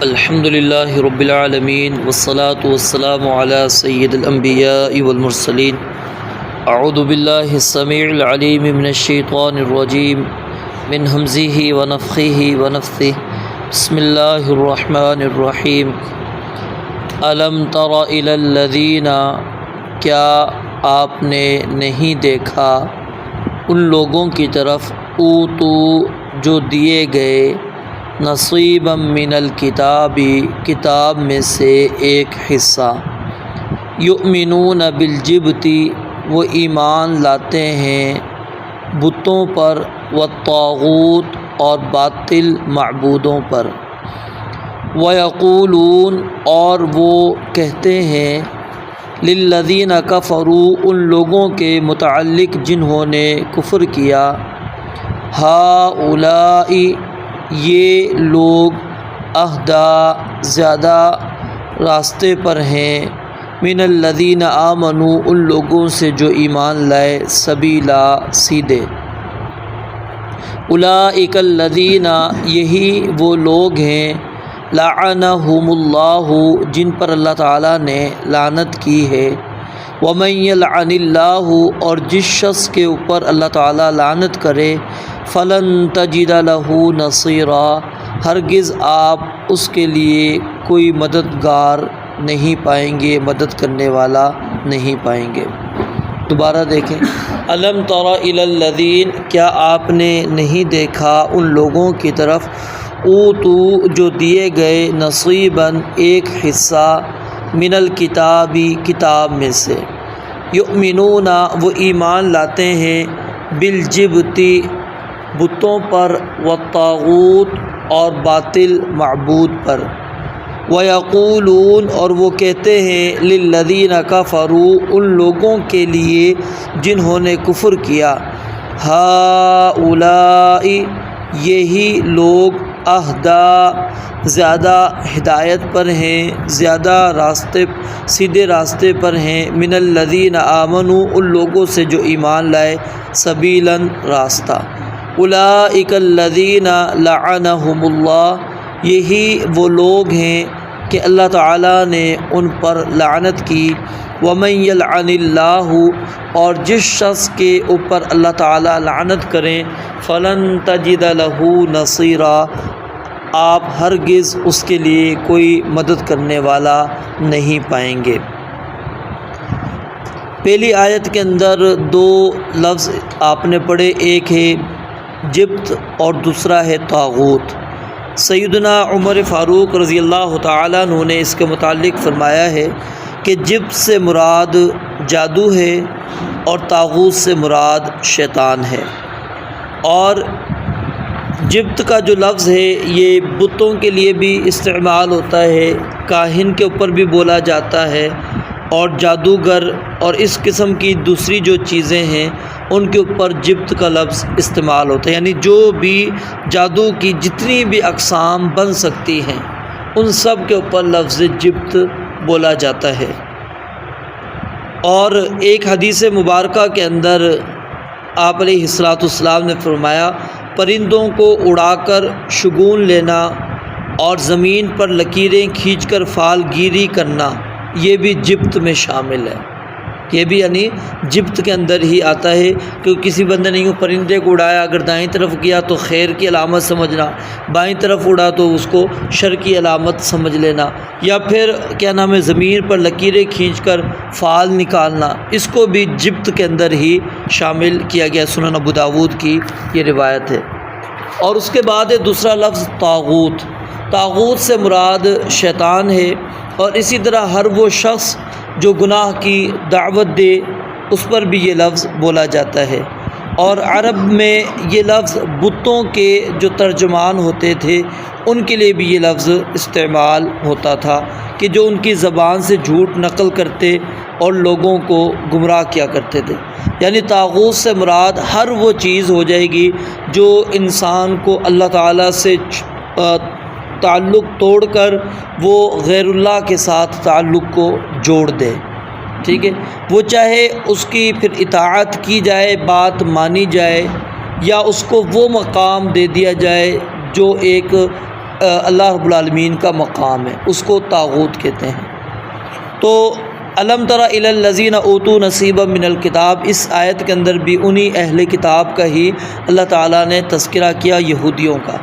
الحمد للہ رب العالمین والصلاة والسلام علی سید الانبیاء والمرسلین اعوذ باللہ السمیع العلیم من الشیطان الرجیم من ہمزہ ونفخہ ونفثہ بسم اللہ الرحمن الرحیم الم تر الی الذین، کیا آپ نے نہیں دیکھا ان لوگوں کی طرف اوتو جو دیے گئے نصیبا من الکتاب، کتاب میں سے ایک حصہ، یؤمنون بالجبت، وہ ایمان لاتے ہیں بتوں پر، والطاغوت اور باطل معبودوں پر، ویقولون اور وہ کہتے ہیں للذین کفروا ان لوگوں کے متعلق جنہوں نے کفر کیا، ہؤلاء یہ لوگ اہدی زیادہ راستے پر ہیں، من الذین آمنوا ان لوگوں سے جو ایمان لائے، سبیلا سیدھے، اولئک الذین یہی وہ لوگ ہیں، لعنہم اللہ جن پر اللہ تعالیٰ نے لعنت کی ہے، ومن یلعن اللہ اور جس شخص کے اوپر اللہ تعالیٰ لعنت کرے، فلن تجد لہ نصیرا ہرگز آپ اس کے لیے کوئی مددگار نہیں پائیں گے، مدد کرنے والا نہیں پائیں گے۔ دوبارہ دیکھیں، الم تر الی الذین، کیا آپ نے نہیں دیکھا ان لوگوں کی طرف اوتو جو دیے گئے نصیباً ایک حصہ، من الکتاب کتاب میں سے، یؤمنون وہ ایمان لاتے ہیں بالجبت بتوں پر، والطاغوت اور باطل معبود پر، ویقولون اور وہ کہتے ہیں للذین کفروا ان لوگوں کے لیے جنہوں نے کفر کیا، ہؤلاء یہی لوگ اہدی زیادہ ہدایت پر ہیں، زیادہ سیدھے راستے پر ہیں، من الذین آمنوا ان لوگوں سے جو ایمان لائے، سبیلا راستہ، اولئک الذین لعنہم اللہ یہی وہ لوگ ہیں کہ اللہ تعالیٰ نے ان پر لعنت کی، ومن یلعن اللہ اور جس شخص کے اوپر اللہ تعالیٰ لعنت کریں، فلن تجد لہ نصیرا آپ ہرگز اس کے لیے کوئی مدد کرنے والا نہیں پائیں گے۔ پہلی آیت کے اندر دو لفظ آپ نے پڑھے، ایک ہے جبت اور دوسرا ہے طاغوت۔ سیدنا عمر فاروق رضی اللہ تعالیٰ عنہ نے اس کے متعلق فرمایا ہے کہ جبت سے مراد جادو ہے اور طاغوت سے مراد شیطان ہے، اور جبت کا جو لفظ ہے یہ بتوں کے لیے بھی استعمال ہوتا ہے، کاہن کے اوپر بھی بولا جاتا ہے، اور جادوگر اور اس قسم کی دوسری جو چیزیں ہیں ان کے اوپر جبت کا لفظ استعمال ہوتا ہے، یعنی جو بھی جادو کی جتنی بھی اقسام بن سکتی ہیں ان سب کے اوپر لفظ جبت بولا جاتا ہے۔ اور ایک حدیث مبارکہ کے اندر آپ علیہ الصلاۃ والسلام نے فرمایا، پرندوں کو اڑا کر شگون لینا اور زمین پر لکیریں کھینچ کر فال گیری کرنا یہ بھی جبت میں شامل ہے، یہ بھی یعنی جبت کے اندر ہی آتا ہے کہ کسی بندے نے یوں پرندے کو اڑایا، اگر دائیں طرف کیا تو خیر کی علامت سمجھنا، بائیں طرف اڑا تو اس کو شر کی علامت سمجھ لینا، یا پھر کیا نام ہے زمین پر لکیریں کھینچ کر فال نکالنا، اس کو بھی جبت کے اندر ہی شامل کیا گیا۔ سنن ابو داود کی یہ روایت ہے۔ اور اس کے بعد ہے دوسرا لفظ طاغوت۔ طاغوت سے مراد شیطان ہے، اور اسی طرح ہر وہ شخص جو گناہ کی دعوت دے اس پر بھی یہ لفظ بولا جاتا ہے۔ اور عرب میں یہ لفظ بتوں کے جو ترجمان ہوتے تھے ان کے لیے بھی یہ لفظ استعمال ہوتا تھا کہ جو ان کی زبان سے جھوٹ نقل کرتے اور لوگوں کو گمراہ کیا کرتے تھے، یعنی طاغوت سے مراد ہر وہ چیز ہو جائے گی جو انسان کو اللہ تعالیٰ سے تعلق توڑ کر وہ غیر اللہ کے ساتھ تعلق کو جوڑ دے، ٹھیک ہے، وہ چاہے اس کی پھر اطاعت کی جائے، بات مانی جائے، یا اس کو وہ مقام دے دیا جائے جو ایک اللہ رب العالمین کا مقام ہے، اس کو طاغوت کہتے ہیں۔ تو الم تر الی الذین اوتوا نصیبا من الکتاب، اس آیت کے اندر بھی انہی اہل کتاب کا ہی اللہ تعالیٰ نے تذکرہ کیا، یہودیوں کا۔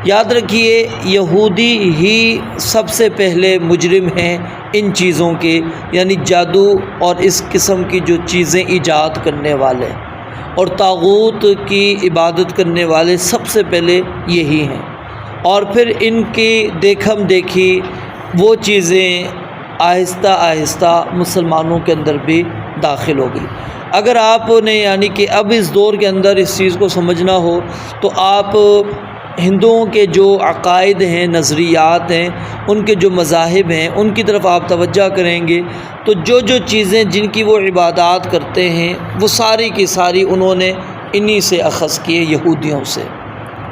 یاد رکھیے یہودی ہی سب سے پہلے مجرم ہیں ان چیزوں کے، یعنی جادو اور اس قسم کی جو چیزیں ایجاد کرنے والے، اور طاغوت کی عبادت کرنے والے سب سے پہلے یہی ہیں۔ اور پھر ان کی دیکھم دیکھی وہ چیزیں آہستہ آہستہ مسلمانوں کے اندر بھی داخل ہو گئی۔ اگر آپ نے یعنی کہ اب اس دور کے اندر اس چیز کو سمجھنا ہو تو آپ ہندوؤں کے جو عقائد ہیں، نظریات ہیں، ان کے جو مذاہب ہیں، ان کی طرف آپ توجہ کریں گے تو جو چیزیں جن کی وہ عبادات کرتے ہیں وہ ساری کی ساری انہوں نے انہی سے اخذ کیے،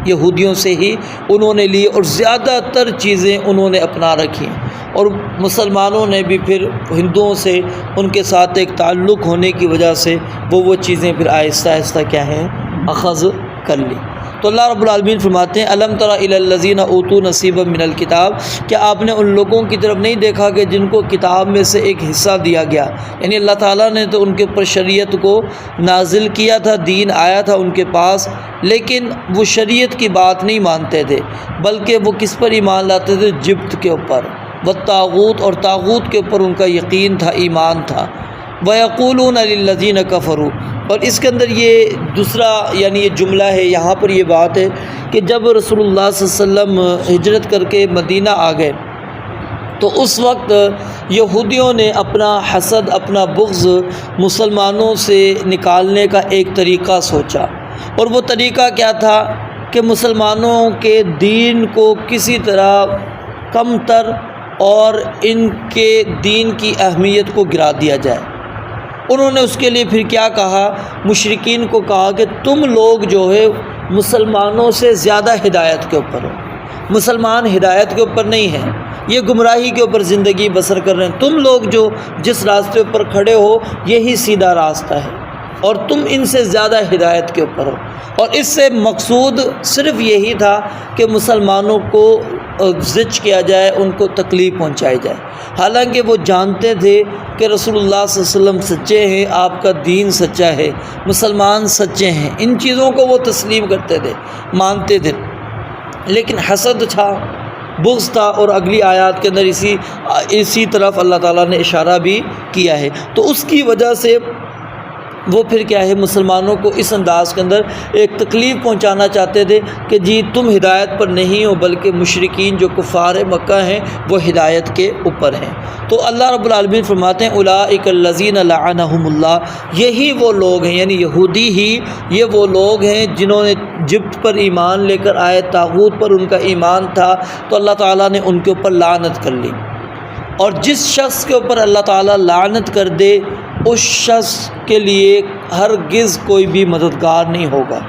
یہودیوں سے ہی انہوں نے لی، اور زیادہ تر چیزیں انہوں نے اپنا رکھی، اور مسلمانوں نے بھی پھر ہندوؤں سے ان کے ساتھ ایک تعلق ہونے کی وجہ سے وہ چیزیں پھر آہستہ آہستہ کیا ہیں اخذ کر لی۔ تو اللہ رب العالمین فرماتے ہیں الم تر الی الذین اوتوا نصیبا من الکتاب، کہ آپ نے ان لوگوں کی طرف نہیں دیکھا کہ جن کو کتاب میں سے ایک حصہ دیا گیا، یعنی اللہ تعالیٰ نے تو ان کے اوپر شریعت کو نازل کیا تھا، دین آیا تھا ان کے پاس، لیکن وہ شریعت کی بات نہیں مانتے تھے، بلکہ وہ کس پر ایمان لاتے تھے؟ جبت کے اوپر، والطاغوت، اور طاغوت کے اوپر ان کا یقین تھا، ایمان تھا۔ وَيَقُولُونَ لِلَّذِينَ كَفَرُوا، اور اس کے اندر یہ دوسرا یعنی یہ جملہ ہے، یہاں پر یہ بات ہے کہ جب رسول اللہ صلی اللہ علیہ وسلم ہجرت کر کے مدینہ آ گئے تو اس وقت یہودیوں نے اپنا حسد، اپنا بغض مسلمانوں سے نکالنے کا ایک طریقہ سوچا، اور وہ طریقہ کیا تھا کہ مسلمانوں کے دین کو کسی طرح کم تر اور ان کے دین کی اہمیت کو گرا دیا جائے۔ انہوں نے اس کے لیے پھر کیا کہا؟ مشرکین کو کہا کہ تم لوگ جو ہے مسلمانوں سے زیادہ ہدایت کے اوپر ہو، مسلمان ہدایت کے اوپر نہیں ہیں، یہ گمراہی کے اوپر زندگی بسر کر رہے ہیں، تم لوگ جو جس راستے پر کھڑے ہو یہی سیدھا راستہ ہے، اور تم ان سے زیادہ ہدایت کے اوپر ہو۔ اور اس سے مقصود صرف یہی تھا کہ مسلمانوں کو زج کیا جائے، ان کو تکلیف پہنچائی جائے، حالانکہ وہ جانتے تھے کہ رسول اللہ صلی اللہ علیہ وسلم سچے ہیں، آپ کا دین سچا ہے، مسلمان سچے ہیں، ان چیزوں کو وہ تسلیم کرتے تھے، مانتے تھے، لیکن حسد تھا، بغض تھا، اور اگلی آیات کے اندر اسی طرف اللہ تعالیٰ نے اشارہ بھی کیا ہے۔ تو اس کی وجہ سے وہ پھر کیا ہے مسلمانوں کو اس انداز کے اندر ایک تکلیف پہنچانا چاہتے تھے کہ جی تم ہدایت پر نہیں ہو، بلکہ مشرکین جو کفار مکہ ہیں وہ ہدایت کے اوپر ہیں۔ تو اللہ رب العالمین فرماتے ہیں اولئک الذین لعنہم اللہ، یہی وہ لوگ ہیں، یعنی یہودی ہی یہ وہ لوگ ہیں جنہوں نے جبت پر ایمان لے کر آئے، طاغوت پر ان کا ایمان تھا، تو اللہ تعالیٰ نے ان کے اوپر لعنت کر لی۔ اور جس شخص کے اوپر اللہ تعالیٰ لعنت کر دے اس شخص کے لیے ہرگز کوئی بھی مددگار نہیں ہوگا۔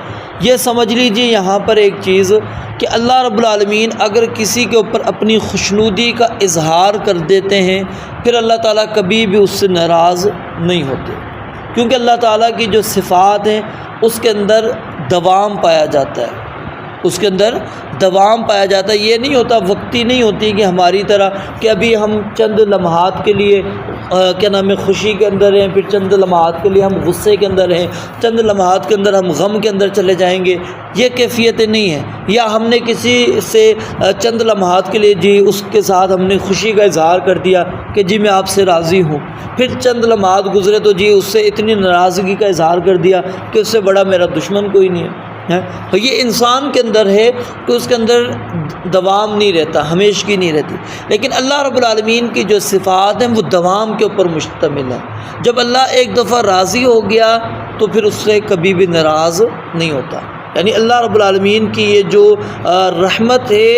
یہ سمجھ لیجیے یہاں پر ایک چیز کہ اللہ رب العالمین اگر کسی کے اوپر اپنی خوشنودی کا اظہار کر دیتے ہیں پھر اللہ تعالیٰ کبھی بھی اس سے ناراض نہیں ہوتے، کیونکہ اللہ تعالیٰ کی جو صفات ہیں اس کے اندر دوام پایا جاتا ہے، اس کے اندر دوام پایا جاتا ہے۔ یہ نہیں ہوتا، وقتی نہیں ہوتی کہ ہماری طرح کہ ابھی ہم چند لمحات کے لیے کیا نام ہے خوشی کے اندر ہیں، پھر چند لمحات کے لیے ہم غصے کے اندر ہیں، چند لمحات کے اندر ہم غم کے اندر چلے جائیں گے، یہ کیفیتیں نہیں ہیں۔ یا ہم نے کسی سے چند لمحات کے لیے جی اس کے ساتھ ہم نے خوشی کا اظہار کر دیا کہ جی میں آپ سے راضی ہوں، پھر چند لمحات گزرے تو جی اس سے اتنی ناراضگی کا اظہار کر دیا کہ اس سے بڑا میرا دشمن کوئی نہیں ہے۔ یہ انسان کے اندر ہے کہ اس کے اندر دوام نہیں رہتا، ہمیشگی نہیں رہتی، لیکن اللہ رب العالمین کی جو صفات ہیں وہ دوام کے اوپر مشتمل ہے۔ جب اللہ ایک دفعہ راضی ہو گیا تو پھر اس سے کبھی بھی ناراض نہیں ہوتا۔ یعنی اللہ رب العالمین کی یہ جو رحمت ہے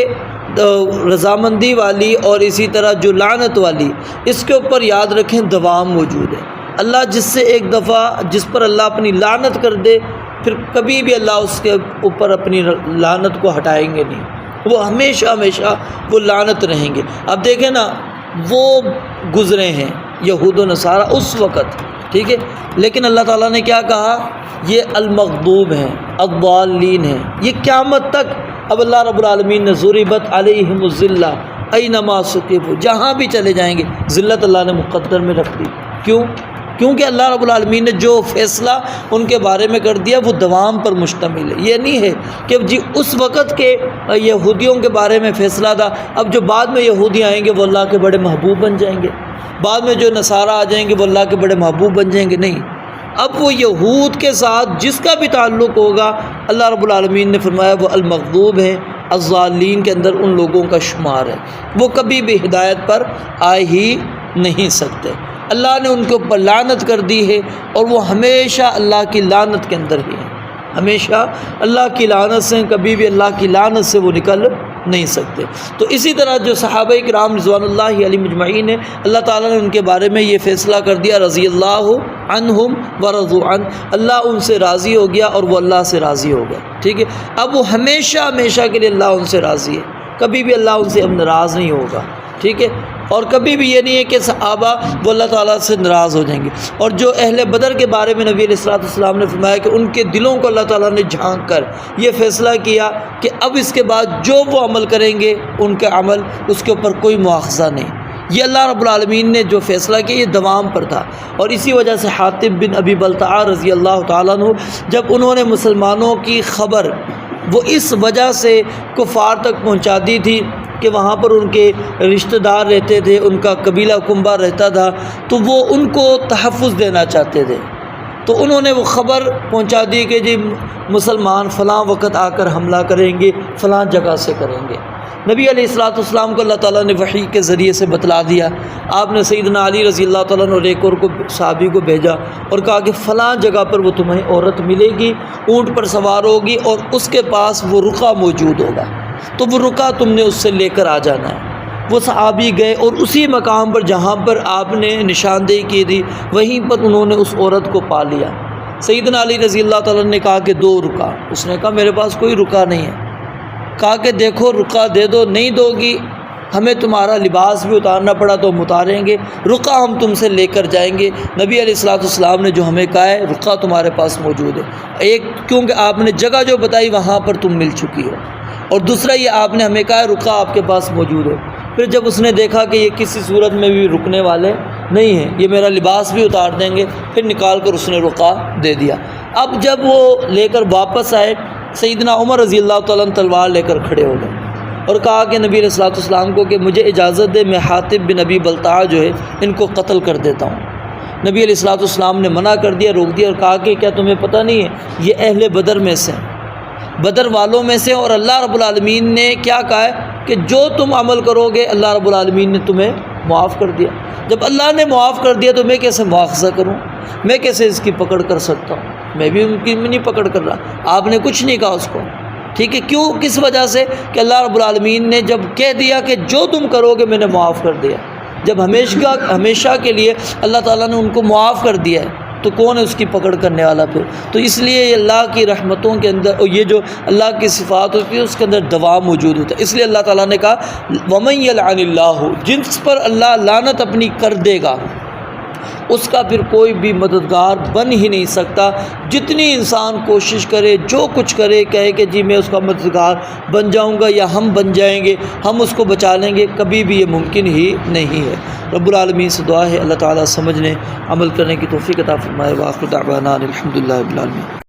رضامندی والی اور اسی طرح جو لعنت والی، اس کے اوپر یاد رکھیں دوام موجود ہے۔ اللہ جس سے ایک دفعہ جس پر اللہ اپنی لعنت کر دے پھر کبھی بھی اللہ اس کے اوپر اپنی لعنت کو ہٹائیں گے نہیں، وہ ہمیشہ ہمیشہ وہ لعنت رہیں گے۔ اب دیکھیں نا وہ گزرے ہیں یہود و نصارہ اس وقت، ٹھیک ہے، لیکن اللہ تعالیٰ نے کیا کہا؟ یہ المغضوب ہیں، الضالین ہیں، یہ قیامت تک اب اللہ رب العالمین نے ضربت علیہم الذلہ اینما ثقفوا، جہاں بھی چلے جائیں گے ذلت اللہ نے مقدر میں رکھ دی۔ کیونکہ اللہ رب العالمین نے جو فیصلہ ان کے بارے میں کر دیا وہ دوام پر مشتمل ہے۔ یہ نہیں ہے کہ جی اس وقت کے یہودیوں کے بارے میں فیصلہ تھا، اب جو بعد میں یہودی آئیں گے وہ اللہ کے بڑے محبوب بن جائیں گے، بعد میں جو نصارہ آ جائیں گے وہ اللہ کے بڑے محبوب بن جائیں گے، نہیں۔ اب وہ یہود کے ساتھ جس کا بھی تعلق ہوگا اللہ رب العالمین نے فرمایا وہ المغضوب ہیں، الضالین کے اندر ان لوگوں کا شمار ہے، وہ کبھی بھی ہدایت پر آ ہی نہیں سکتے۔ اللہ نے ان کے اوپر لعنت کر دی ہے اور وہ ہمیشہ اللہ کی لعنت کے اندر ہی ہیں، ہمیشہ اللہ کی لعنت سے، کبھی بھی اللہ کی لعنت سے وہ نکل نہیں سکتے۔ تو اسی طرح جو صحابہ کرام رضوان اللہ علیہم مجمعین ہیں، اللہ تعالیٰ نے ان کے بارے میں یہ فیصلہ کر دیا رضی اللہ عنہم ورضوا عنہ، اللہ ان سے راضی ہو گیا اور وہ اللہ سے راضی ہو گئے، ٹھیک ہے۔ اب وہ ہمیشہ ہمیشہ کے لیے اللہ ان سے راضی ہے، کبھی بھی اللہ ان سے اب ناراض نہیں ہوگا، ٹھیک ہے۔ اور کبھی بھی یہ نہیں ہے کہ صحابہ وہ اللہ تعالیٰ سے ناراض ہو جائیں گے۔ اور جو اہل بدر کے بارے میں نبی علیہ الصلوۃ والسلام نے فرمایا کہ ان کے دلوں کو اللہ تعالیٰ نے جھانک کر یہ فیصلہ کیا کہ اب اس کے بعد جو وہ عمل کریں گے ان کا عمل اس کے اوپر کوئی مواخذہ نہیں۔ یہ اللہ رب العالمین نے جو فیصلہ کیا یہ دوام پر تھا، اور اسی وجہ سے حاطب بن ابی بلتعہ رضی اللہ تعالیٰ عنہ جب انہوں نے مسلمانوں کی خبر وہ اس وجہ سے کفار تک پہنچا دی تھی کہ وہاں پر ان کے رشتہ دار رہتے تھے، ان کا قبیلہ کنبہ رہتا تھا، تو وہ ان کو تحفظ دینا چاہتے تھے، تو انہوں نے وہ خبر پہنچا دی کہ جی مسلمان فلاں وقت آ کر حملہ کریں گے، فلاں جگہ سے کریں گے۔ نبی علیہ الصلوۃ والسلام کو اللہ تعالیٰ نے وحی کے ذریعے سے بتلا دیا۔ آپ نے سیدنا علی رضی اللہ تعالیٰ عنہ اور ایک اور صحابی کو بھیجا اور کہا کہ فلاں جگہ پر وہ تمہیں عورت ملے گی، اونٹ پر سوار ہوگی اور اس کے پاس وہ رقعہ موجود ہوگا، تو وہ رقعہ تم نے اس سے لے کر آ جانا ہے۔ وہ صحابی گئے اور اسی مقام پر جہاں پر آپ نے نشاندہی کی تھی وہیں پر انہوں نے اس عورت کو پا لیا۔ سیدنا علی رضی اللہ تعالیٰ نے کہا کہ 2 رقعہ، اس نے کہا میرے پاس کوئی رقعہ نہیں ہے۔ کہا کہ دیکھو رقعہ دے دو، نہیں دو گی ہمیں تمہارا لباس بھی اتارنا پڑا تو ہم اتاریں گے، رقعہ ہم تم سے لے کر جائیں گے۔ نبی علیہ الصلوۃ والسلام نے جو ہمیں کہا ہے رقعہ تمہارے پاس موجود ہے، ایک کیونکہ آپ نے جگہ جو بتائی وہاں پر تم مل چکی ہو، اور دوسرا یہ آپ نے ہمیں کہا ہے رقعہ آپ کے پاس موجود ہے۔ پھر جب اس نے دیکھا کہ یہ کسی صورت میں بھی رکنے والے نہیں ہیں، یہ میرا لباس بھی اتار دیں گے، پھر نکال کر اس نے رقعہ دے دیا۔ اب جب وہ لے کر واپس آئے سیدنا عمر رضی اللہ تعالیٰ عنہ تلوار لے کر کھڑے ہو گئے اور کہا کہ نبی علیہ الصلوۃ والسلام کو کہ مجھے اجازت دے میں حاطب بن ابی بلتعہ جو ہے ان کو قتل کر دیتا ہوں۔ نبی علیہ الصلوۃ والسلام نے منع کر دیا، روک دیا اور کہا کہ کیا تمہیں پتہ نہیں ہے یہ اہل بدر میں سے ہیں، بدر والوں میں سے، اور اللہ رب العالمین نے کیا کہا ہے کہ جو تم عمل کرو گے اللہ رب العالمین نے تمہیں معاف کر دیا۔ جب اللہ نے معاف کر دیا تو میں کیسے مواخذہ کروں، میں کیسے اس کی پکڑ کر سکتا ہوں؟ میں بھی ان کی نہیں پکڑ کر رہا۔ آپ نے کچھ نہیں کہا اس کو، ٹھیک ہے، کیوں؟ کس وجہ سے کہ اللہ رب العالمین نے جب کہہ دیا کہ جو تم کرو گے میں نے معاف کر دیا، جب ہمیشہ کے لیے اللہ تعالیٰ نے ان کو معاف کر دیا ہے تو کون ہے اس کی پکڑ کرنے والا پھر؟ تو اس لیے یہ اللہ کی رحمتوں کے اندر اور یہ جو اللہ کی صفات ہوتی ہے اس کے اندر دوام موجود ہوتا ہے۔ اس لیے اللہ تعالیٰ نے کہا وَمَن يَلْعَنِ اللَّهُ، جس پر اللہ لعنت اپنی کر دے گا اس کا پھر کوئی بھی مددگار بن ہی نہیں سکتا، جتنی انسان کوشش کرے، جو کچھ کرے، کہے کہ جی میں اس کا مددگار بن جاؤں گا یا ہم بن جائیں گے، ہم اس کو بچا لیں گے، کبھی بھی یہ ممکن ہی نہیں ہے۔ رب العالمین سے دعا ہے اللہ تعالیٰ سمجھنے عمل کرنے کی توفیق عطا فرمائے۔ وآخر دعوانا الحمدللہ رب العالمین۔